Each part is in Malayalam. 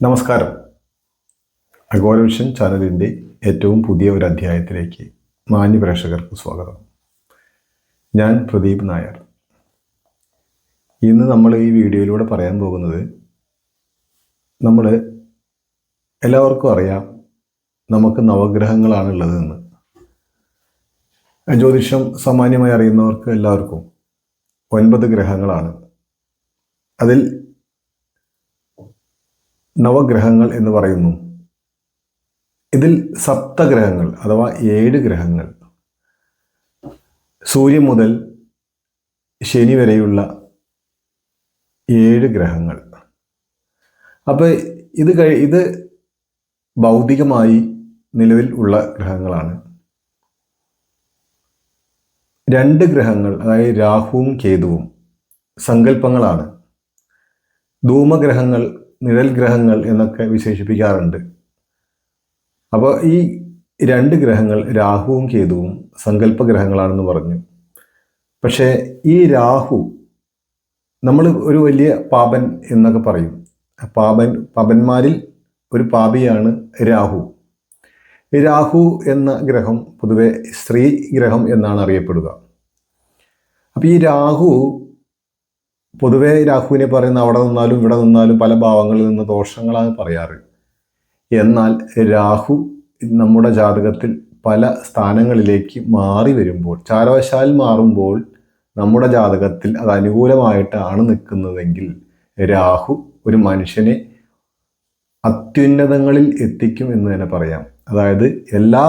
നമസ്കാരം. അഘോരവിഷൻ ചാനലിൻ്റെ ഏറ്റവും പുതിയ ഒരു അധ്യായത്തിലേക്ക് മാന്യ പ്രേക്ഷകർക്ക് സ്വാഗതം. ഞാൻ പ്രദീപ് നായർ. ഇന്ന് നമ്മൾ ഈ വീഡിയോയിലൂടെ പറയാൻ പോകുന്നത്, നമ്മൾ എല്ലാവർക്കും അറിയാം നമുക്ക് നവഗ്രഹങ്ങളാണുള്ളതെന്ന്. ജ്യോതിഷം സാമാന്യമായി അറിയുന്നവർക്ക് എല്ലാവർക്കും 9 ഗ്രഹങ്ങളാണ്. അതിൽ നവഗ്രഹങ്ങൾ എന്ന് പറയുന്നു. ഇതിൽ സപ്തഗ്രഹങ്ങൾ അഥവാ 7 ഗ്രഹങ്ങൾ, സൂര്യൻ മുതൽ ശനി വരെയുള്ള 7 ഗ്രഹങ്ങൾ. അപ്പോൾ ഇത് ഭൗതികമായി നിലവിൽ ഉള്ള ഗ്രഹങ്ങളാണ്. 2 ഗ്രഹങ്ങൾ, അതായത് രാഹുവും കേതുവും, സങ്കല്പങ്ങളാണ്. ധൂമഗ്രഹങ്ങൾ, നിഴൽ ഗ്രഹങ്ങൾ എന്നൊക്കെ വിശേഷിപ്പിക്കാറുണ്ട്. അപ്പോൾ ഈ 2 ഗ്രഹങ്ങൾ രാഹുവും കേതുവും സങ്കല്പഗ്രഹങ്ങളാണെന്ന് പറഞ്ഞു. പക്ഷേ ഈ രാഹു, നമ്മൾ ഒരു വലിയ പാപൻ എന്നൊക്കെ പറയും. പാപന്മാരിൽ ഒരു പാപിയാണ് രാഹു. ഈ രാഹു എന്ന ഗ്രഹം പൊതുവെ സ്ത്രീ ഗ്രഹം എന്നാണ് അറിയപ്പെടുക. അപ്പോൾ ഈ രാഹു, പൊതുവെ രാഹുവിനെ പറയുന്ന അവിടെ നിന്നാലും ഇവിടെ നിന്നാലും പല ഭാവങ്ങളിൽ നിന്ന് ദോഷങ്ങളാണ് പറയാറ്. എന്നാൽ രാഹു നമ്മുടെ ജാതകത്തിൽ പല സ്ഥാനങ്ങളിലേക്ക് മാറി വരുമ്പോൾ, ചാരവശാൽ മാറുമ്പോൾ നമ്മുടെ ജാതകത്തിൽ അത് അനുകൂലമായിട്ടാണ് നിൽക്കുന്നതെങ്കിൽ രാഹു ഒരു മനുഷ്യനെ അത്യുന്നതങ്ങളിൽ എത്തിക്കും എന്ന് തന്നെ പറയാം. അതായത് എല്ലാ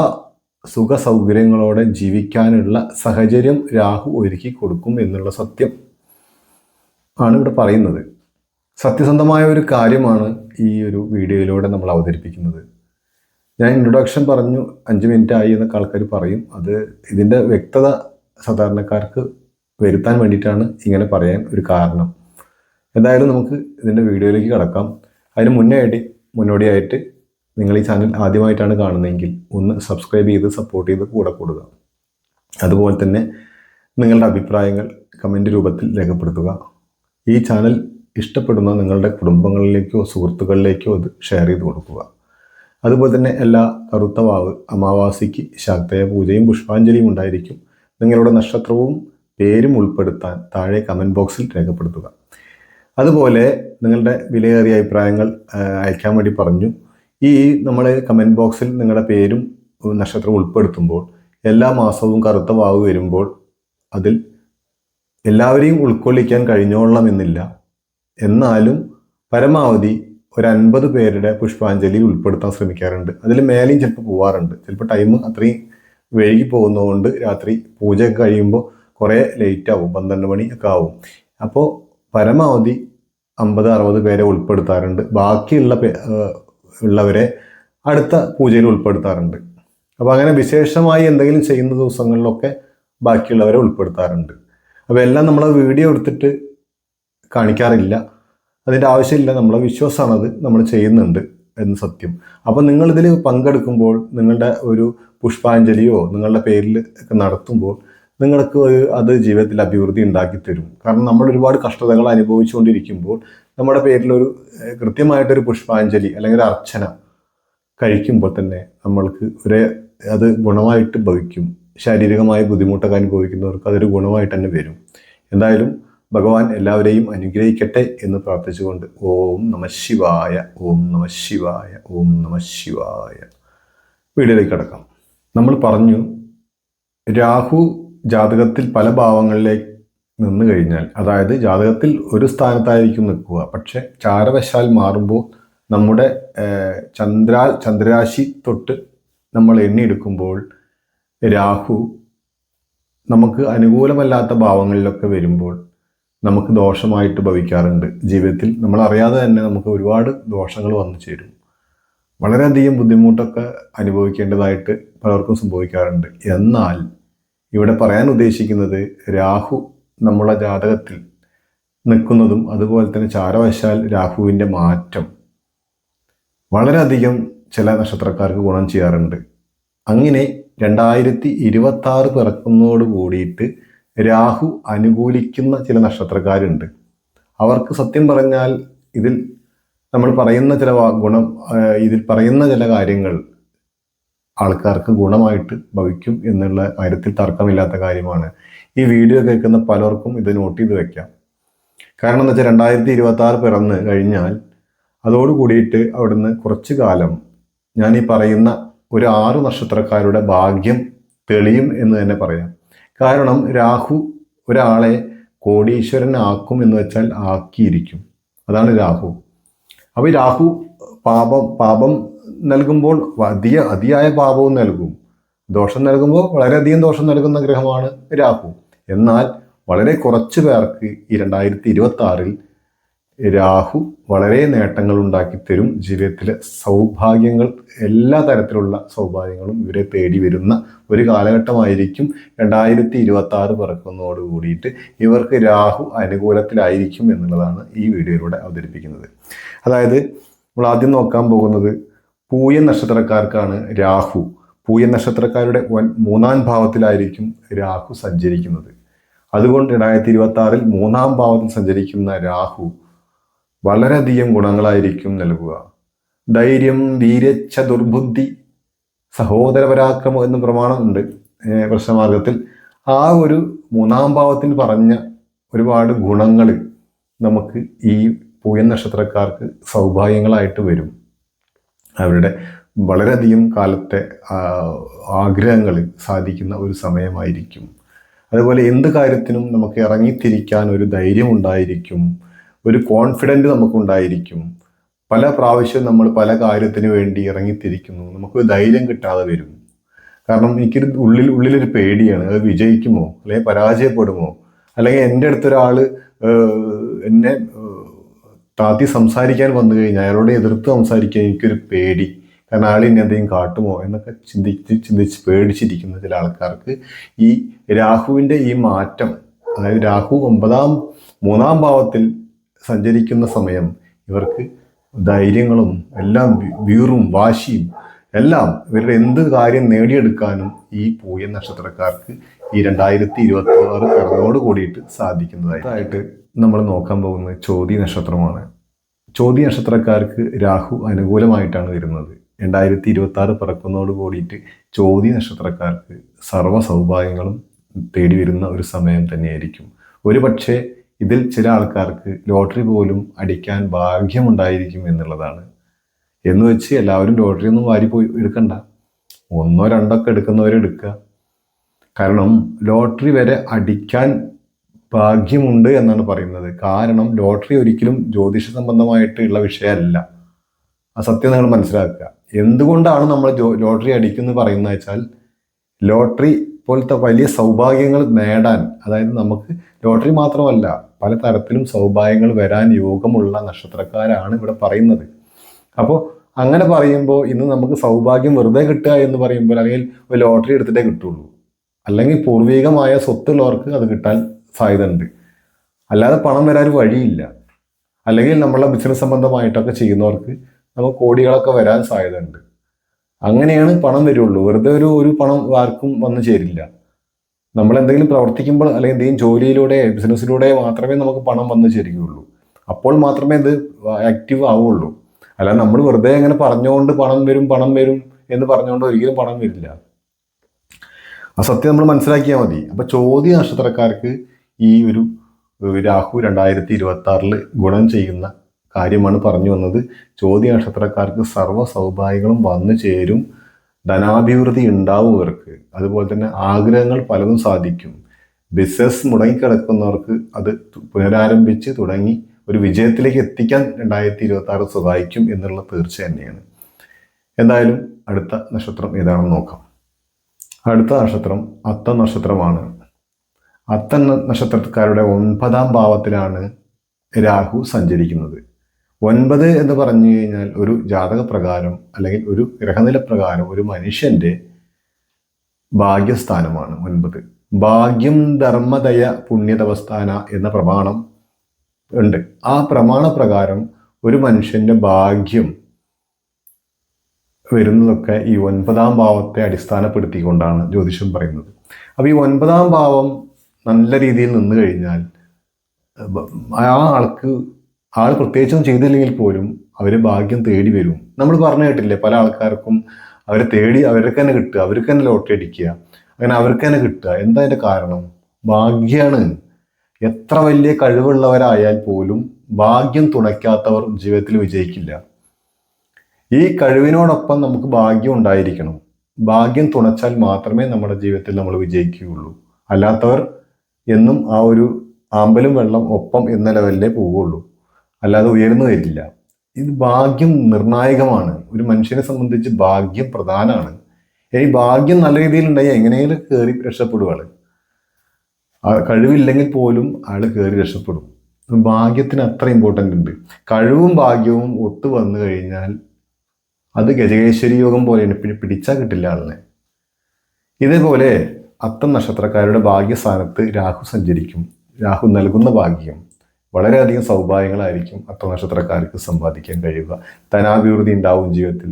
സുഖ സൗകര്യങ്ങളോടെ ജീവിക്കാനുള്ള സാഹചര്യം രാഹു ഒരുക്കി കൊടുക്കും എന്നുള്ള സത്യം ആണ് ഇവിടെ പറയുന്നത്. സത്യസന്ധമായ ഒരു കാര്യമാണ് ഈ ഒരു വീഡിയോയിലൂടെ നമ്മൾ അവതരിപ്പിക്കുന്നത്. ഞാൻ ഇൻട്രൊഡക്ഷൻ പറഞ്ഞു 5 മിനിറ്റ് ആയി എന്നൊക്കെ ആൾക്കാർ പറയും. അത് ഇതിൻ്റെ വ്യക്തത സാധാരണക്കാർക്ക് വരുത്താൻ വേണ്ടിയിട്ടാണ് ഇങ്ങനെ പറയാൻ ഒരു കാരണം. എന്തായാലും നമുക്ക് ഇതിൻ്റെ വീഡിയോയിലേക്ക് കടക്കാം. അതിന് മുന്നോടിയായിട്ട് നിങ്ങൾ ഈ ചാനൽ ആദ്യമായിട്ടാണ് കാണുന്നതെങ്കിൽ ഒന്ന് സബ്സ്ക്രൈബ് ചെയ്ത് സപ്പോർട്ട് ചെയ്ത് കൂടെ കൂടുക. അതുപോലെ തന്നെ നിങ്ങളുടെ അഭിപ്രായങ്ങൾ കമൻറ്റ് രൂപത്തിൽ രേഖപ്പെടുത്തുക. ഈ ചാനൽ ഇഷ്ടപ്പെടുന്ന നിങ്ങളുടെ കുടുംബങ്ങളിലേക്കോ സുഹൃത്തുക്കളിലേക്കോ അത് ഷെയർ ചെയ്ത് കൊടുക്കുക. അതുപോലെ തന്നെ എല്ലാ കറുത്ത വാവ് അമാവാസിക്ക് ശാക്തേയ പൂജയും പുഷ്പാഞ്ജലിയും ഉണ്ടായിരിക്കും. നിങ്ങളുടെ നക്ഷത്രവും പേരും ഉൾപ്പെടുത്താൻ താഴെ കമൻറ്റ് ബോക്സിൽ രേഖപ്പെടുത്തുക. അതുപോലെ നിങ്ങളുടെ വിലയേറിയ അഭിപ്രായങ്ങൾ അയക്കാൻ വേണ്ടി പറഞ്ഞു. ഈ നമ്മൾ കമൻറ്റ് ബോക്സിൽ നിങ്ങളുടെ പേരും നക്ഷത്രവും ഉൾപ്പെടുത്തുമ്പോൾ എല്ലാ മാസവും കറുത്ത വാവ് വരുമ്പോൾ അതിൽ എല്ലാവരെയും ഉൾക്കൊള്ളിക്കാൻ കഴിഞ്ഞോളണമെന്നില്ല. എന്നാലും പരമാവധി ഒരു 50 പേരുടെ പുഷ്പാഞ്ജലി ഉൾപ്പെടുത്താൻ ശ്രമിക്കാറുണ്ട്. അതിൽ മേലെയും ചിലപ്പോൾ പോവാറുണ്ട്. ചിലപ്പോൾ ടൈം അത്രയും വൈകി പോകുന്നതുകൊണ്ട് രാത്രി പൂജയൊക്കെ കഴിയുമ്പോൾ കുറേ ലേറ്റ് ആവും, 12 മണി ഒക്കെ ആവും. അപ്പോൾ പരമാവധി 50-60 പേരെ ഉൾപ്പെടുത്താറുണ്ട്. ബാക്കിയുള്ളവരെ അടുത്ത പൂജയിൽ ഉൾപ്പെടുത്താറുണ്ട്. അപ്പോൾ അങ്ങനെ വിശേഷമായി എന്തെങ്കിലും ചെയ്യുന്ന ദിവസങ്ങളിലൊക്കെ ബാക്കിയുള്ളവരെ ഉൾപ്പെടുത്താറുണ്ട്. അപ്പോൾ എല്ലാം നമ്മൾ വീഡിയോ എടുത്തിട്ട് കാണിക്കാറില്ല. അതിൻ്റെ ആവശ്യമില്ല. നമ്മളെ വിശ്വാസമാണത്, നമ്മൾ ചെയ്യുന്നുണ്ട് എന്ന് സത്യം. അപ്പോൾ നിങ്ങളിതിൽ പങ്കെടുക്കുമ്പോൾ, നിങ്ങളുടെ ഒരു പുഷ്പാഞ്ജലിയോ നിങ്ങളുടെ പേരിൽ ഒക്കെ നടത്തുമ്പോൾ നിങ്ങൾക്ക് അത് ജീവിതത്തിൽ അഭിവൃദ്ധി ഉണ്ടാക്കി തരും. കാരണം നമ്മൾ ഒരുപാട് കഷ്ടതകൾ അനുഭവിച്ചുകൊണ്ടിരിക്കുമ്പോൾ നമ്മുടെ പേരിലൊരു കൃത്യമായിട്ടൊരു പുഷ്പാഞ്ജലി അല്ലെങ്കിൽ ഒരു അർച്ചന കഴിക്കുമ്പോൾ തന്നെ നമ്മൾക്ക് അത് ഗുണമായിട്ട് ഭവിക്കും. ശാരീരികമായ ബുദ്ധിമുട്ടൊക്കെ അനുഭവിക്കുന്നവർക്ക് അതൊരു ഗുണമായിട്ട് തന്നെ വരും. എന്തായാലും ഭഗവാൻ എല്ലാവരെയും അനുഗ്രഹിക്കട്ടെ എന്ന് പ്രാർത്ഥിച്ചുകൊണ്ട് ഓം നമഃശിവായ, ഓം നമഃശിവായ, ഓം നമഃശിവായ. വീഡിയോയിലേക്ക് കടക്കാം. നമ്മൾ പറഞ്ഞു, രാഹു ജാതകത്തിൽ പല ഭാവങ്ങളിലേക്ക് നിന്ന് കഴിഞ്ഞാൽ, അതായത് ജാതകത്തിൽ ഒരു സ്ഥാനത്തായിരിക്കും നിൽക്കുക, പക്ഷെ ചാരവശാൽ മാറുമ്പോൾ നമ്മുടെ ചന്ദ്രരാശി തൊട്ട് നമ്മൾ എണ്ണിയെടുക്കുമ്പോൾ രാഹു നമുക്ക് അനുകൂലമല്ലാത്ത ഭാവങ്ങളിലൊക്കെ വരുമ്പോൾ നമുക്ക് ദോഷമായിട്ട് ഭവിക്കാറുണ്ട്. ജീവിതത്തിൽ നമ്മൾ അറിയാതെ തന്നെ നമുക്ക് ഒരുപാട് ദോഷങ്ങൾ വന്നു ചേരും. വളരെയധികം ബുദ്ധിമുട്ടൊക്കെ അനുഭവിക്കേണ്ടതായിട്ട് പലർക്കും സംഭവിക്കാറുണ്ട്. എന്നാൽ ഇവിടെ പറയാൻ ഉദ്ദേശിക്കുന്നത്, രാഹു നമ്മളെ ജാതകത്തിൽ നിൽക്കുന്നതും അതുപോലെ തന്നെ ചാരവശാൽ രാഹുവിൻ്റെ മാറ്റം വളരെയധികം ചില നക്ഷത്രക്കാർക്ക് ഗുണം ചെയ്യാറുണ്ട്. അങ്ങനെ 2026 പിറക്കുന്നതോട് കൂടിയിട്ട് രാഹു അനുകൂലിക്കുന്ന ചില നക്ഷത്രക്കാരുണ്ട്. അവർക്ക് സത്യം പറഞ്ഞാൽ ഇതിൽ നമ്മൾ പറയുന്ന ചില ഇതിൽ പറയുന്ന ചില കാര്യങ്ങൾ ആൾക്കാർക്ക് ഗുണമായിട്ട് ഭവിക്കും എന്നുള്ള കാര്യത്തിൽ തർക്കമില്ലാത്ത കാര്യമാണ്. ഈ വീഡിയോ കേൾക്കുന്ന പലർക്കും ഇത് നോട്ട് ചെയ്ത് വെക്കാം. കാരണം എന്താ വെച്ചാൽ 2026 പിറന്ന് കഴിഞ്ഞാൽ അതോട് കൂടിയിട്ട് അവിടുന്ന് കുറച്ചു കാലം ഞാൻ ഈ പറയുന്ന ഒരു 6 നക്ഷത്രക്കാരുടെ ഭാഗ്യം തെളിയും എന്ന് തന്നെ പറയാം. കാരണം രാഹു ഒരാളെ കോടീശ്വരനാക്കും എന്ന് വെച്ചാൽ ആക്കിയിരിക്കും. അതാണ് രാഹു. അപ്പോൾ ഈ രാഹു പാപം നൽകുമ്പോൾ അതിയായ പാപവും നൽകും. ദോഷം നൽകുമ്പോൾ വളരെയധികം ദോഷം നൽകുന്ന ഗ്രഹമാണ് രാഹു. എന്നാൽ വളരെ കുറച്ച് പേർക്ക് ഈ 2026 രാഹു വളരെ നേട്ടങ്ങൾ ഉണ്ടാക്കി തരും. ജീവിതത്തിലെ സൗഭാഗ്യങ്ങൾ, എല്ലാ തരത്തിലുള്ള സൗഭാഗ്യങ്ങളും ഇവരെ തേടി വരുന്ന ഒരു കാലഘട്ടമായിരിക്കും 2026 പിറക്കുന്നതോട് കൂടിയിട്ട് ഇവർക്ക് രാഹു അനുകൂലത്തിലായിരിക്കും എന്നുള്ളതാണ് ഈ വീഡിയോയിലൂടെ അവതരിപ്പിക്കുന്നത്. അതായത് നമ്മൾ ആദ്യം നോക്കാൻ പോകുന്നത് പൂയൻ നക്ഷത്രക്കാർക്കാണ് രാഹു. പൂയൻ നക്ഷത്രക്കാരുടെ 3-ാം ഭാവത്തിലായിരിക്കും രാഹു സഞ്ചരിക്കുന്നത്. അതുകൊണ്ട് 2026 3-ാം ഭാവത്തിൽ സഞ്ചരിക്കുന്ന രാഹു വളരെയധികം ഗുണങ്ങളായിരിക്കും നൽകുക. ധൈര്യം, വീര്യച്ഛ, ദുർബുദ്ധി, സഹോദര പരാക്രമം എന്ന പ്രമാണമുണ്ട് പ്രശ്നമാർഗത്തിൽ. ആ ഒരു 3-ാം ഭാവത്തിൽ പറഞ്ഞ ഒരുപാട് ഗുണങ്ങൾ നമുക്ക് ഈ പൂയൻ നക്ഷത്രക്കാർക്ക് സൗഭാഗ്യങ്ങളായിട്ട് വരും. അവരുടെ വളരെയധികം കാലത്തെ ആഗ്രഹങ്ങൾ സാധിക്കുന്ന ഒരു സമയമായിരിക്കും. അതുപോലെ എന്ത് കാര്യത്തിനും നമുക്ക് ഇറങ്ങിത്തിരിക്കാൻ ഒരു ധൈര്യം ഉണ്ടായിരിക്കും, ഒരു കോൺഫിഡൻറ്റ് നമുക്കുണ്ടായിരിക്കും. പല പ്രാവശ്യം നമ്മൾ പല കാര്യത്തിന് വേണ്ടി ഇറങ്ങിത്തിരിക്കുന്നു, നമുക്ക് ധൈര്യം കിട്ടാതെ വരും. കാരണം എനിക്കൊരു ഉള്ളിലൊരു പേടിയാണ്, അത് വിജയിക്കുമോ അല്ലെങ്കിൽ പരാജയപ്പെടുമോ, അല്ലെങ്കിൽ എൻ്റെ അടുത്തൊരാൾ എന്നെ താത്തി സംസാരിക്കാൻ വന്നു കഴിഞ്ഞാൽ അയാളോട് എതിർത്ത് സംസാരിക്കാൻ എനിക്കൊരു പേടി. കാരണം ആൾ ഇനി എന്തെങ്കിലും കാട്ടുമോ എന്നൊക്കെ ചിന്തിച്ച് പേടിച്ചിരിക്കുന്ന ചില ആൾക്കാർക്ക് ഈ രാഹുവിൻ്റെ ഈ മാറ്റം, അതായത് രാഹു 3-ാം ഭാവത്തിൽ സഞ്ചരിക്കുന്ന സമയം ഇവർക്ക് ധൈര്യങ്ങളും എല്ലാം, വീറും വാശിയും എല്ലാം, ഇവരുടെ എന്ത് കാര്യം നേടിയെടുക്കാനും ഈ പൂയൻ നക്ഷത്രക്കാർക്ക് ഈ 2026 പിറന്നോട് കൂടിയിട്ട് സാധിക്കുന്നതായിട്ട് നമ്മൾ നോക്കാൻ പോകുന്നത് ചോതി നക്ഷത്രമാണ്. ചോതി നക്ഷത്രക്കാർക്ക് രാഹു അനുകൂലമായിട്ടാണ് വരുന്നത്. 2026 പിറക്കുന്നതോട് കൂടിയിട്ട് ചോതി നക്ഷത്രക്കാർക്ക് സർവ്വ സൗഭാഗ്യങ്ങളും തേടി വരുന്ന ഒരു സമയം തന്നെയായിരിക്കും. ഒരു പക്ഷേ ഇതിൽ ചില ആൾക്കാർക്ക് ലോട്ടറി പോലും അടിക്കാൻ ഭാഗ്യമുണ്ടായിരിക്കും എന്നുള്ളതാണ്. എന്ന് വെച്ച് എല്ലാവരും ലോട്ടറി ഒന്നും വാരി പോയി എടുക്കണ്ട, 1-2 ഒക്കെ എടുക്കുന്നവരെടുക്കുക. കാരണം ലോട്ടറി വരെ അടിക്കാൻ ഭാഗ്യമുണ്ട് എന്നാണ് പറയുന്നത്. കാരണം ലോട്ടറി ഒരിക്കലും ജ്യോതിഷ സംബന്ധമായിട്ടുള്ള വിഷയമല്ല. ആ സത്യം നിങ്ങൾ മനസ്സിലാക്കുക. എന്തുകൊണ്ടാണ് നമ്മൾ ലോട്ടറി അടിക്കുമെന്ന് പറയുന്നത് വെച്ചാൽ, ലോട്ടറി പോലത്തെ വലിയ സൗഭാഗ്യങ്ങൾ നേടാൻ, അതായത് നമുക്ക് ലോട്ടറി മാത്രമല്ല പല തരത്തിലും സൗഭാഗ്യങ്ങൾ വരാൻ യോഗമുള്ള നക്ഷത്രക്കാരാണ് ഇവിടെ പറയുന്നത്. അപ്പോൾ അങ്ങനെ പറയുമ്പോൾ ഇന്ന് നമുക്ക് സൗഭാഗ്യം വെറുതെ കിട്ടുക എന്ന് പറയുമ്പോൾ, അല്ലെങ്കിൽ ഒരു ലോട്ടറി എടുത്തിട്ടേ കിട്ടുള്ളൂ, അല്ലെങ്കിൽ പൂർവികമായ സ്വത്തുള്ളവർക്ക് അത് കിട്ടാൻ സാധ്യത ഉണ്ട്. അല്ലാതെ പണം വരാൻ വഴിയില്ല. അല്ലെങ്കിൽ നമ്മളെ ബിസിനസ് സംബന്ധമായിട്ടൊക്കെ ചെയ്യുന്നവർക്ക് നമുക്ക് കോടികളൊക്കെ വരാൻ സാധ്യത ഉണ്ട്. അങ്ങനെയാണ് പണം വരുള്ളൂ. വെറുതെ ഒരു പണം ആർക്കും വന്നു ചേരില്ല. നമ്മൾ എന്തെങ്കിലും പ്രവർത്തിക്കുമ്പോൾ അല്ലെങ്കിൽ എന്തെങ്കിലും ജോലിയിലൂടെ, ബിസിനസ്സിലൂടെ മാത്രമേ നമുക്ക് പണം വന്നു ചേരുകയുള്ളൂ. അപ്പോൾ മാത്രമേ ഇത് ആക്റ്റീവ് ആവുള്ളൂ. അല്ലാതെ നമ്മൾ വെറുതെ അങ്ങനെ പറഞ്ഞുകൊണ്ട് പണം വരും എന്ന് പറഞ്ഞുകൊണ്ട് ഒരിക്കലും പണം വരില്ല. ആ സത്യം നമ്മൾ മനസ്സിലാക്കിയാൽ മതി. അപ്പോൾ ചോതി നക്ഷത്രക്കാർക്ക് ഈ ഒരു രാഹു 2026 ഗുണം ചെയ്യുന്ന കാര്യമാണ് പറഞ്ഞു വന്നത്. ചോതി നക്ഷത്രക്കാർക്ക് സർവ്വ സൗഭാഗ്യങ്ങളും വന്നു ചേരും, ധനാഭിവൃദ്ധി ഉണ്ടാവും ഇവർക്ക്. അതുപോലെ തന്നെ ആഗ്രഹങ്ങൾ പലതും സാധിക്കും. ബിസിനസ് മുടങ്ങിക്കിടക്കുന്നവർക്ക് അത് പുനരാരംഭിച്ച് തുടങ്ങി ഒരു വിജയത്തിലേക്ക് എത്തിക്കാൻ 2026 സഹായിക്കും എന്നുള്ള തീർച്ച തന്നെയാണ്. എന്തായാലും അടുത്ത നക്ഷത്രം ഏതാണെന്ന് നോക്കാം. അടുത്ത നക്ഷത്രം അത്തം നക്ഷത്രമാണ്. അത്തം നക്ഷത്രക്കാരുടെ 9-ാം ഭാവത്തിലാണ് രാഹു സഞ്ചരിക്കുന്നത്. 9 എന്ന് പറഞ്ഞു കഴിഞ്ഞാൽ ഒരു ജാതക പ്രകാരം അല്ലെങ്കിൽ ഒരു ഗ്രഹനില പ്രകാരം ഒരു മനുഷ്യൻ്റെ ഭാഗ്യസ്ഥാനമാണ് 9. ഭാഗ്യം ധർമ്മദയ പുണ്യതപസ്ഥാന എന്ന പ്രമാണം ഉണ്ട്. ആ പ്രമാണ പ്രകാരം ഒരു മനുഷ്യൻ്റെ ഭാഗ്യം വരുന്നതൊക്കെ ഈ 9-ാം ഭാവത്തെ അടിസ്ഥാനപ്പെടുത്തിക്കൊണ്ടാണ് ജ്യോതിഷം പറയുന്നത്. അപ്പോൾ ഈ 9-ാം ഭാവം നല്ല രീതിയിൽ നിന്ന് കഴിഞ്ഞാൽ ആൾ പ്രത്യേകിച്ചൊന്നും ചെയ്തില്ലെങ്കിൽ പോലും അവർ ഭാഗ്യം തേടി വരും. നമ്മൾ പറഞ്ഞു കേട്ടില്ലേ, പല ആൾക്കാർക്കും അവരെ തേടി അവർക്ക് തന്നെ കിട്ടുക, അവർക്ക് തന്നെ ലോട്ടറി അടിക്കുക, അങ്ങനെ അവർക്ക് തന്നെ കിട്ടുക. എന്താ അതിൻ്റെ കാരണം? ഭാഗ്യമാണ്. എത്ര വലിയ കഴിവുള്ളവരായാൽ പോലും ഭാഗ്യം തുണയ്ക്കാത്തവർ ജീവിതത്തിൽ വിജയിക്കില്ല. ഈ കഴിവിനോടൊപ്പം നമുക്ക് ഭാഗ്യം ഉണ്ടായിരിക്കണം. ഭാഗ്യം തുണച്ചാൽ മാത്രമേ നമ്മുടെ ജീവിതത്തിൽ നമ്മൾ വിജയിക്കുകയുള്ളൂ. അല്ലാത്തവർ എന്നും ആ ഒരു ആമ്പലും വെള്ളം ഒപ്പം എന്ന ലെവലിലേ പോവുകയുള്ളൂ, അല്ലാതെ ഉയർന്നു വരില്ല. ഇത് ഭാഗ്യം നിർണായകമാണ്. ഒരു മനുഷ്യനെ സംബന്ധിച്ച് ഭാഗ്യം പ്രധാനമാണ്. ഈ ഭാഗ്യം നല്ല രീതിയിൽ ഉണ്ടായി എങ്ങനെയെങ്കിലും കയറി രക്ഷപ്പെടുകയാണ്. കഴിവില്ലെങ്കിൽ പോലും അയാൾ കയറി രക്ഷപ്പെടും. ഭാഗ്യത്തിന് അത്ര ഇമ്പോർട്ടൻ്റ് ഉണ്ട്. കഴിവും ഭാഗ്യവും ഒത്തു വന്നു കഴിഞ്ഞാൽ അത് ഗജകേശ്വരി യോഗം പോലെയാണ്, പിടിച്ചാൽ കിട്ടില്ല ആളിനെ. ഇതേപോലെ അത്തം നക്ഷത്രക്കാരുടെ ഭാഗ്യസ്ഥാനത്ത് രാഹു സഞ്ചരിക്കും. രാഹു നൽകുന്ന ഭാഗ്യം വളരെയധികം സൗഭാഗ്യങ്ങളായിരിക്കും അത്തം നക്ഷത്രക്കാർക്ക് സമ്പാദിക്കാൻ കഴിയുക. ധനാഭിവൃദ്ധി ഉണ്ടാവും ജീവിതത്തിൽ.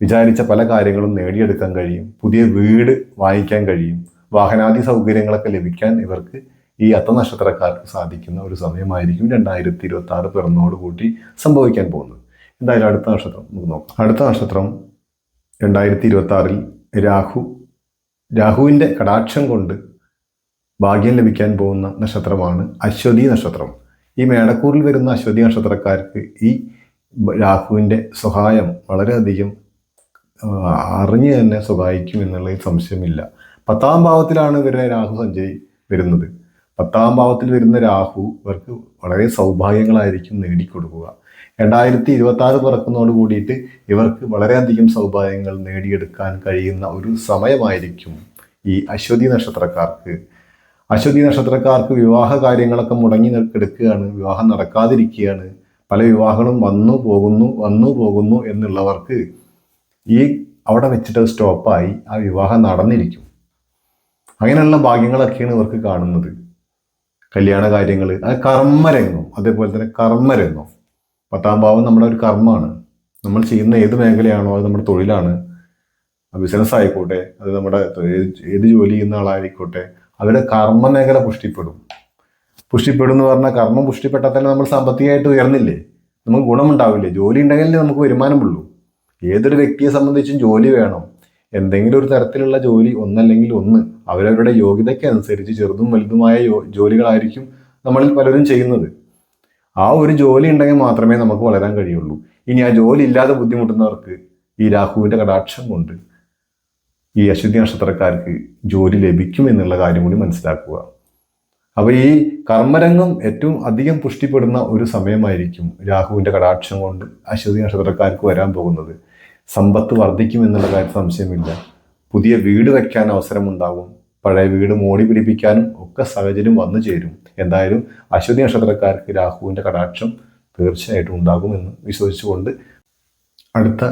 വിചാരിച്ച പല കാര്യങ്ങളും നേടിയെടുക്കാൻ കഴിയും. പുതിയ വീട് വാങ്ങിക്കാൻ കഴിയും. വാഹനാദി സൗകര്യങ്ങളൊക്കെ ലഭിക്കാൻ ഇവർക്ക് ഈ അത്തം നക്ഷത്രക്കാർക്ക് സാധിക്കുന്ന ഒരു സമയമായിരിക്കും 2026 പിറന്നോടുകൂടി സംഭവിക്കാൻ പോകുന്നത്. എന്തായാലും അടുത്ത നക്ഷത്രം നമുക്ക് നോക്കാം. അടുത്ത നക്ഷത്രം 2026 രാഹുവിൻ്റെ കടാക്ഷം കൊണ്ട് ഭാഗ്യം ലഭിക്കാൻ പോകുന്ന നക്ഷത്രമാണ് അശ്വതി നക്ഷത്രം. ഈ മേടക്കൂറിൽ വരുന്ന അശ്വതി നക്ഷത്രക്കാർക്ക് ഈ രാഹുവിൻ്റെ സഹായം വളരെയധികം അറിഞ്ഞു തന്നെ സഹായിക്കും എന്നുള്ളതിൽ സംശയമില്ല. 10ാം ഭാവത്തിലാണ് ഇവരുടെ രാഹു വരുന്നത്. 10ാം ഭാവത്തിൽ വരുന്ന രാഹു ഇവർക്ക് വളരെ സൗഭാഗ്യങ്ങളായിരിക്കും നേടിക്കൊടുക്കുക. 2026 പിറക്കുന്നതോട് കൂടിയിട്ട് ഇവർക്ക് വളരെയധികം സൗഭാഗ്യങ്ങൾ നേടിയെടുക്കാൻ കഴിയുന്ന ഒരു സമയമായിരിക്കും ഈ അശ്വതി നക്ഷത്രക്കാർക്ക്. അശ്വതി നക്ഷത്രക്കാർക്ക് വിവാഹ കാര്യങ്ങളൊക്കെ മുടങ്ങി കിടക്കുകയാണ്, വിവാഹം നടക്കാതിരിക്കുകയാണ്, പല വിവാഹങ്ങളും വന്നു പോകുന്നു എന്നുള്ളവർക്ക് ഈ അവിടെ വെച്ചിട്ട് സ്റ്റോപ്പായി ആ വിവാഹം നടന്നിരിക്കും. അങ്ങനെയുള്ള ഭാഗ്യങ്ങളൊക്കെയാണ് ഇവർക്ക് കാണുന്നത്. കല്യാണ കാര്യങ്ങൾ, അത് കർമ്മരംഗം, അതേപോലെ തന്നെ കർമ്മരംഗം. 10ാം ഭാവം നമ്മുടെ ഒരു കർമ്മമാണ്. നമ്മൾ ചെയ്യുന്ന ഏത് മേഖലയാണോ അത് നമ്മുടെ തൊഴിലാണ്, ബിസിനസ് ആയിക്കോട്ടെ, അത് നമ്മുടെ ഏത് ജോലി ചെയ്യുന്ന ആളായിക്കോട്ടെ, അവരുടെ കർമ്മ മേഖല പുഷ്ടിപ്പെടും എന്ന് പറഞ്ഞാൽ കർമ്മം പുഷ്ടിപ്പെട്ടാൽ തന്നെ നമ്മൾ സാമ്പത്തികമായിട്ട് ഉയർന്നില്ലേ, നമുക്ക് ഗുണമുണ്ടാവില്ലേ. ജോലി ഉണ്ടെങ്കിലേ നമുക്ക് വരുമാനമുള്ളൂ. ഏതൊരു വ്യക്തിയെ സംബന്ധിച്ചും ജോലി വേണം. എന്തെങ്കിലും ഒരു തരത്തിലുള്ള ജോലി, ഒന്നല്ലെങ്കിൽ ഒന്ന്, അവരവരുടെ യോഗ്യതയ്ക്ക് അനുസരിച്ച് ചെറുതും വലുതുമായ ജോലികളായിരിക്കും നമ്മളിൽ പലരും ചെയ്യുന്നത്. ആ ഒരു ജോലി ഉണ്ടെങ്കിൽ മാത്രമേ നമുക്ക് വളരാൻ കഴിയുള്ളൂ. ഇനി ആ ജോലി ഇല്ലാതെ ബുദ്ധിമുട്ടുന്നവർക്ക് ഈ രാഹുവിൻ്റെ കടാക്ഷം കൊണ്ട് ഈ അശ്വതി നക്ഷത്രക്കാർക്ക് ജോലി ലഭിക്കും എന്നുള്ള കാര്യം കൂടി മനസ്സിലാക്കുക. അപ്പോൾ ഈ കർമ്മരംഗം ഏറ്റവും അധികം പുഷ്ടിപ്പെടുന്ന ഒരു സമയമായിരിക്കും രാഹുവിൻ്റെ കടാക്ഷം കൊണ്ട് അശ്വതി നക്ഷത്രക്കാർക്ക് വരാൻ പോകുന്നത്. സമ്പത്ത് വർദ്ധിക്കും എന്നുള്ള കാര്യം സംശയമില്ല. പുതിയ വീട് വയ്ക്കാൻ അവസരമുണ്ടാകും. പഴയ വീട് മോടി പിടിപ്പിക്കാനും ഒക്കെ സാഹചര്യം വന്നു ചേരും. എന്തായാലും അശ്വതി നക്ഷത്രക്കാർക്ക് രാഹുവിൻ്റെ കടാക്ഷം തീർച്ചയായിട്ടും ഉണ്ടാകുമെന്ന് വിശ്വസിച്ചുകൊണ്ട് അടുത്ത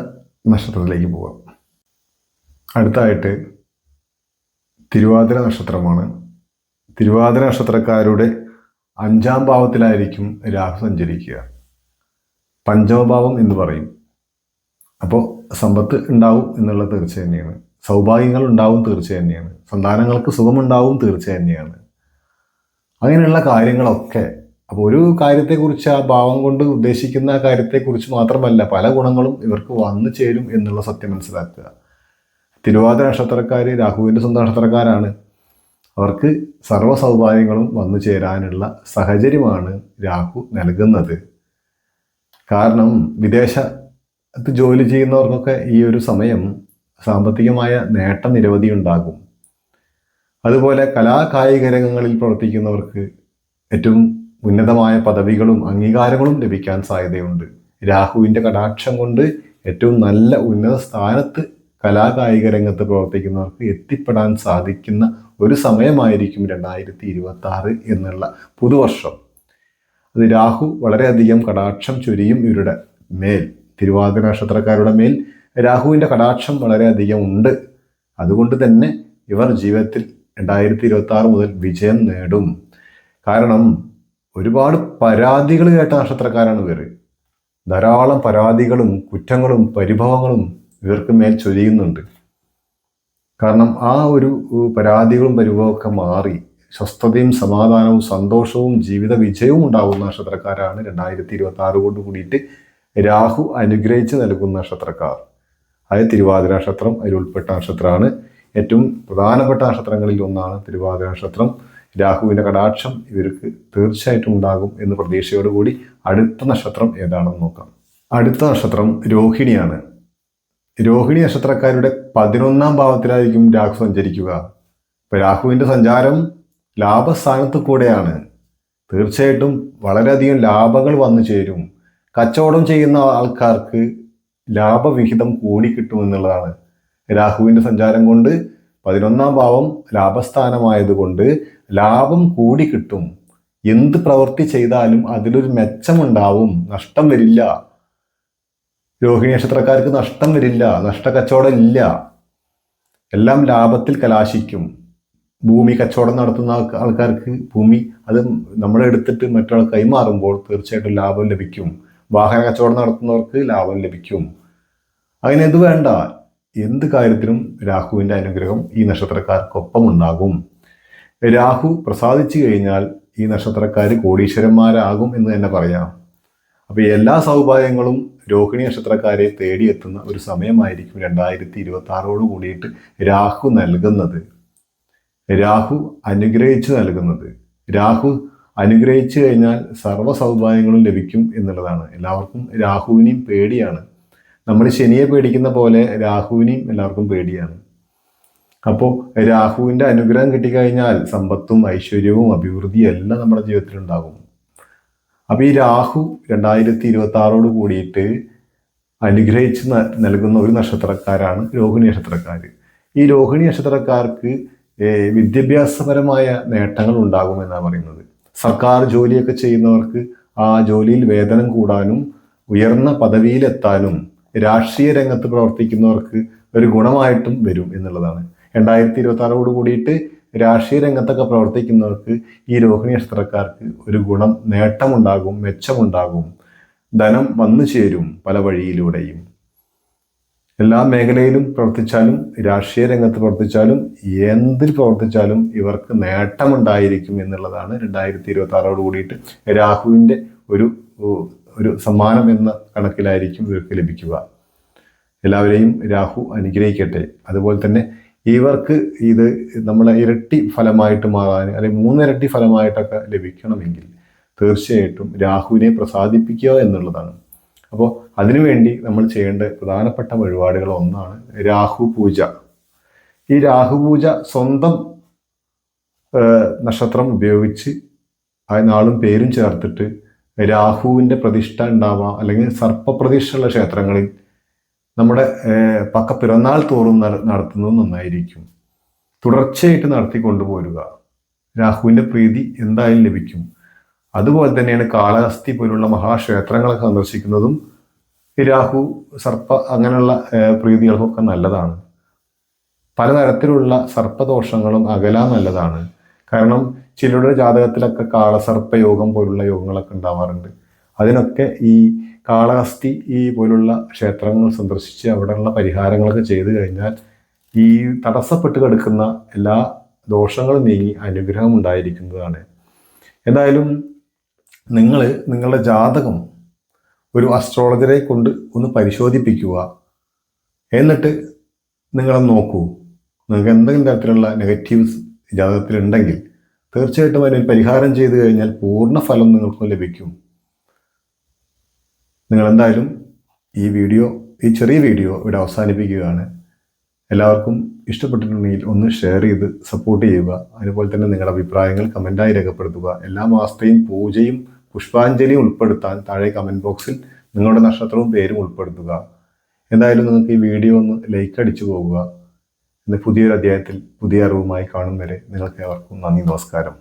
നക്ഷത്രത്തിലേക്ക് പോകാം. അടുത്തായിട്ട് തിരുവാതിര നക്ഷത്രമാണ്. തിരുവാതിര നക്ഷത്രക്കാരുടെ 5ാം ഭാവത്തിലായിരിക്കും രാഹു സഞ്ചരിക്കുക. പഞ്ചമഭാവം എന്ന് പറയും. അപ്പോൾ സമ്പത്ത് ഉണ്ടാവും എന്നുള്ളത് തീർച്ച തന്നെയാണ്. സൗഭാഗ്യങ്ങൾ ഉണ്ടാവും തീർച്ച തന്നെയാണ്. സന്താനങ്ങൾക്ക് സുഖമുണ്ടാവും തീർച്ച തന്നെയാണ്. അങ്ങനെയുള്ള കാര്യങ്ങളൊക്കെ. അപ്പോൾ ഒരു കാര്യത്തെക്കുറിച്ച് ആ ഭാവം കൊണ്ട് ഉദ്ദേശിക്കുന്ന കാര്യത്തെക്കുറിച്ച് മാത്രമല്ല, പല ഗുണങ്ങളും ഇവർക്ക് വന്നു ചേരും എന്നുള്ള സത്യം മനസ്സിലാക്കുക. തിരുവാതിര നക്ഷത്രക്കാർ രാഹുവിൻ്റെ സ്വന്തം നക്ഷത്രക്കാരാണ്. അവർക്ക് സർവ്വ സൗഭാഗ്യങ്ങളും വന്നു ചേരാനുള്ള സാഹചര്യമാണ് രാഹു നൽകുന്നത്. കാരണം വിദേശത്ത് ജോലി ചെയ്യുന്നവർക്കൊക്കെ ഈ ഒരു സമയം സാമ്പത്തികമായ നേട്ടം നിരവധി ഉണ്ടാകും. അതുപോലെ കലാകായിക രംഗങ്ങളിൽ പ്രവർത്തിക്കുന്നവർക്ക് ഏറ്റവും ഉന്നതമായ പദവികളും അംഗീകാരങ്ങളും ലഭിക്കാൻ സാധ്യതയുണ്ട്. രാഹുവിൻ്റെ കടാക്ഷം കൊണ്ട് ഏറ്റവും നല്ല ഉന്നത സ്ഥാനത്ത് കലാകായിക രംഗത്ത് പ്രവർത്തിക്കുന്നവർക്ക് എത്തിപ്പെടാൻ സാധിക്കുന്ന ഒരു സമയമായിരിക്കും 2026 എന്നുള്ള പുതുവർഷം. അത് രാഹു വളരെയധികം കടാക്ഷം ചൊരിയും ഇവരുടെ മേൽ. തിരുവാതിര നക്ഷത്രക്കാരുടെ മേൽ രാഹുവിൻ്റെ കടാക്ഷം വളരെയധികം ഉണ്ട്. അതുകൊണ്ട് തന്നെ ഇവർ ജീവിതത്തിൽ 2026 മുതൽ വിജയം നേടും. കാരണം ഒരുപാട് പരാതികൾ കേട്ട നക്ഷത്രക്കാരാണ് ഇവർ. ധാരാളം പരാതികളും കുറ്റങ്ങളും പരിഭവങ്ങളും ഇവർക്ക് മേൽ ചൊരിയുന്നുണ്ട്. കാരണം ആ ഒരു പരാതികളും പരിഭവമൊക്കെ മാറി സ്വസ്ഥതയും സമാധാനവും സന്തോഷവും ജീവിത വിജയവും ഉണ്ടാകുന്ന നക്ഷത്രക്കാരാണ് 2026 കൊണ്ട് കൂടിയിട്ട് രാഹു അനുഗ്രഹിച്ച് നൽകുന്ന നക്ഷത്രക്കാർ, അതായത് തിരുവാതിര നക്ഷത്രം അതിൽ ഉൾപ്പെട്ട നക്ഷത്രമാണ്. ഏറ്റവും പ്രധാനപ്പെട്ട നക്ഷത്രങ്ങളിൽ ഒന്നാണ് തിരുവാതിര നക്ഷത്രം. രാഹുവിൻ്റെ കടാക്ഷം ഇവർക്ക് തീർച്ചയായിട്ടും ഉണ്ടാകും എന്ന് പ്രതീക്ഷയോടുകൂടി അടുത്ത നക്ഷത്രം ഏതാണെന്ന് നോക്കാം. അടുത്ത നക്ഷത്രം രോഹിണിയാണ്. രോഹിണി നക്ഷത്രക്കാരുടെ 11ാം ഭാവത്തിലായിരിക്കും രാഹു സഞ്ചരിക്കുക. ഇപ്പൊ രാഹുവിൻ്റെ സഞ്ചാരം ലാഭസ്ഥാനത്ത് കൂടെയാണ്. തീർച്ചയായിട്ടും വളരെയധികം ലാഭങ്ങൾ വന്നു ചേരും. കച്ചവടം ചെയ്യുന്ന ആൾക്കാർക്ക് ലാഭവിഹിതം കൂടി കിട്ടുമെന്നുള്ളതാണ്. രാഹുവിൻ്റെ സഞ്ചാരം കൊണ്ട് 11ാം ഭാവം ലാഭസ്ഥാനമായതുകൊണ്ട് ലാഭം കൂടി കിട്ടും. എന്ത് പ്രവൃത്തി ചെയ്താലും അതിലൊരു മെച്ചമുണ്ടാവും, നഷ്ടം വരില്ല. രോഹിണി നക്ഷത്രക്കാർക്ക് നഷ്ടം വരില്ല, നഷ്ടക്കച്ചവടം ഇല്ല, എല്ലാം ലാഭത്തിൽ കലാശിക്കും. ഭൂമി കച്ചവടം നടത്തുന്ന ആൾക്കാർക്ക് ഭൂമി അത് നമ്മളെടുത്തിട്ട് മറ്റൊരാൾ കൈമാറുമ്പോൾ തീർച്ചയായിട്ടും ലാഭം ലഭിക്കും. വാഹന കച്ചവടം നടത്തുന്നവർക്ക് ലാഭം ലഭിക്കും. അങ്ങനെ ഇത് വേണ്ട, എന്ത് കാര്യത്തിലും രാഹുവിൻ്റെ അനുഗ്രഹം ഈ നക്ഷത്രക്കാർക്കൊപ്പം ഉണ്ടാകും. രാഹു പ്രസാദിച്ചു കഴിഞ്ഞാൽ ഈ നക്ഷത്രക്കാർ കോടീശ്വരന്മാരാകും എന്ന് തന്നെ പറയാം. അപ്പോൾ എല്ലാ സൗഭാഗ്യങ്ങളും രോഹിണി നക്ഷത്രക്കാരെ തേടിയെത്തുന്ന ഒരു സമയമായിരിക്കും 2026 കൂടിയിട്ട് രാഹു നൽകുന്നത്. രാഹു അനുഗ്രഹിച്ചു നൽകുന്നത്. രാഹു അനുഗ്രഹിച്ചു കഴിഞ്ഞാൽ സർവ്വ സൗഭാഗ്യങ്ങളും ലഭിക്കും എന്നുള്ളതാണ്. എല്ലാവർക്കും രാഹുവിനെയും പേടിയാണ്. നമ്മൾ ശനിയെ പേടിക്കുന്ന പോലെ രാഹുവിനെയും എല്ലാവർക്കും പേടിയാണ്. അപ്പോൾ രാഹുവിൻ്റെ അനുഗ്രഹം കിട്ടിക്കഴിഞ്ഞാൽ സമ്പത്തും ഐശ്വര്യവും അഭിവൃദ്ധിയും എല്ലാം നമ്മുടെ ജീവിതത്തിൽ ഉണ്ടാകും. അപ്പോൾ ഈ രാഹു 2026 കൂടിയിട്ട് അനുഗ്രഹിച്ച് നൽകുന്ന ഒരു നക്ഷത്രക്കാരാണ് രോഹിണി നക്ഷത്രക്കാർ. ഈ രോഹിണി നക്ഷത്രക്കാർക്ക് വിദ്യാഭ്യാസപരമായ നേട്ടങ്ങൾ ഉണ്ടാകുമെന്നാണ് പറയുന്നത്. സർക്കാർ ജോലിയൊക്കെ ചെയ്യുന്നവർക്ക് ആ ജോലിയിൽ വേതനം കൂടാനും ഉയർന്ന പദവിയിലെത്താനും രാഷ്ട്രീയ രംഗത്ത് പ്രവർത്തിക്കുന്നവർക്ക് ഒരു ഗുണമായിട്ടും വരും എന്നുള്ളതാണ്. 2026 കൂടിയിട്ട് രാഷ്ട്രീയ രംഗത്തൊക്കെ പ്രവർത്തിക്കുന്നവർക്ക് ഈ രോഹിണി നക്ഷത്രക്കാർക്ക് ഒരു ഗുണം, നേട്ടമുണ്ടാകും, മെച്ചമുണ്ടാകും. ധനം വന്നു ചേരും പല വഴിയിലൂടെയും. എല്ലാ മേഖലയിലും പ്രവർത്തിച്ചാലും രാഷ്ട്രീയ രംഗത്ത് പ്രവർത്തിച്ചാലും എന്തിൽ പ്രവർത്തിച്ചാലും ഇവർക്ക് നേട്ടമുണ്ടായിരിക്കും എന്നുള്ളതാണ് 2026 കൂടിയിട്ട് രാഹുവിൻ്റെ ഒരു സമ്മാനം എന്ന കണക്കിലായിരിക്കും ഇവർക്ക് ലഭിക്കുക. എല്ലാവരെയും രാഹു അനുഗ്രഹിക്കട്ടെ. അതുപോലെ തന്നെ ഇവർക്ക് ഇത് നമ്മളെ ഇരട്ടി ഫലമായിട്ട് മാറാൻ, അല്ലെങ്കിൽ 3 ഇരട്ടി ഫലമായിട്ടൊക്കെ ലഭിക്കണമെങ്കിൽ തീർച്ചയായിട്ടും രാഹുവിനെ പ്രസാദിപ്പിക്കുക എന്നുള്ളതാണ്. അപ്പോൾ അതിനുവേണ്ടി നമ്മൾ ചെയ്യേണ്ട പ്രധാനപ്പെട്ട വഴിപാടുകൾ ഒന്നാണ് രാഹു പൂജ. ഈ രാഹു പൂജ സ്വന്തം നക്ഷത്രം ഉപയോഗിച്ച് ആ നാളും പേരും ചേർത്തിട്ട് രാഹുവിൻ്റെ പ്രതിഷ്ഠ ഉണ്ടാവാം, അല്ലെങ്കിൽ സർപ്പപ്രതിഷ്ഠയുള്ള ക്ഷേത്രങ്ങളിൽ നമ്മുടെ പക്ക പിറന്നാൾ തോറും നടത്തുന്നത് നന്നായിരിക്കും. തുടർച്ചയായിട്ട് നടത്തി കൊണ്ടുപോരുക. രാഹുവിൻ്റെ പ്രീതി എന്തായാലും ലഭിക്കും. അതുപോലെ തന്നെയാണ് കാളഹസ്തി പോലുള്ള മഹാക്ഷേത്രങ്ങളൊക്കെ സന്ദർശിക്കുന്നതും ഈ രാഹു സർപ്പ അങ്ങനെയുള്ള പ്രീതികൾക്കൊക്കെ നല്ലതാണ്. പലതരത്തിലുള്ള സർപ്പദോഷങ്ങളും അകലാൻ നല്ലതാണ്. കാരണം ചിലരുടെ ജാതകത്തിലൊക്കെ കാളസർപ്പ യോഗം പോലുള്ള യോഗങ്ങളൊക്കെ ഉണ്ടാവാറുണ്ട്. അതിനൊക്കെ ഈ കാളഹസ്തി പോലുള്ള ക്ഷേത്രങ്ങൾ സന്ദർശിച്ച് അവിടെയുള്ള പരിഹാരങ്ങളൊക്കെ ചെയ്തു കഴിഞ്ഞാൽ ഈ തടസ്സപ്പെട്ട് കിടക്കുന്ന എല്ലാ ദോഷങ്ങളും നീങ്ങി അനുഗ്രഹം ഉണ്ടായിരിക്കുന്നതാണ്. എന്തായാലും നിങ്ങളുടെ ജാതകം ഒരു അസ്ട്രോളജറെ കൊണ്ട് ഒന്ന് പരിശോധിപ്പിക്കുക. എന്നിട്ട് നിങ്ങളെ നോക്കൂ. നിങ്ങൾക്ക് എന്തെങ്കിലും തരത്തിലുള്ള നെഗറ്റീവ്സ് ജാതകത്തിലുണ്ടെങ്കിൽ തീർച്ചയായിട്ടും അതിന് പരിഹാരം ചെയ്തു കഴിഞ്ഞാൽ പൂർണ്ണ ഫലം നിങ്ങൾക്ക് ലഭിക്കും. നിങ്ങളെന്തായാലും ഈ ചെറിയ വീഡിയോ ഇവിടെ അവസാനിപ്പിക്കുകയാണ്. എല്ലാവർക്കും ഇഷ്ടപ്പെട്ടിട്ടുണ്ടെങ്കിൽ ഒന്ന് ഷെയർ ചെയ്ത് സപ്പോർട്ട് ചെയ്യുക. അതുപോലെ തന്നെ നിങ്ങളുടെ അഭിപ്രായങ്ങൾ കമൻറ്റായി രേഖപ്പെടുത്തുക. എല്ലാ മാസത്തെയും പൂജയും പുഷ്പാഞ്ജലിയും ഉൾപ്പെടുത്താൻ താഴെ കമൻറ്റ് ബോക്സിൽ നിങ്ങളുടെ നക്ഷത്രവും പേരും ഉൾപ്പെടുത്തുക. എന്തായാലും നിങ്ങൾക്ക് ഈ വീഡിയോ ഒന്ന് ലൈക്ക് അടിച്ചു പോകുക. പുതിയൊരു അധ്യായത്തിൽ പുതിയ അറിവുമായി കാണും വരെ നിങ്ങൾക്ക് ഏവർക്കും നന്ദി, നമസ്കാരം.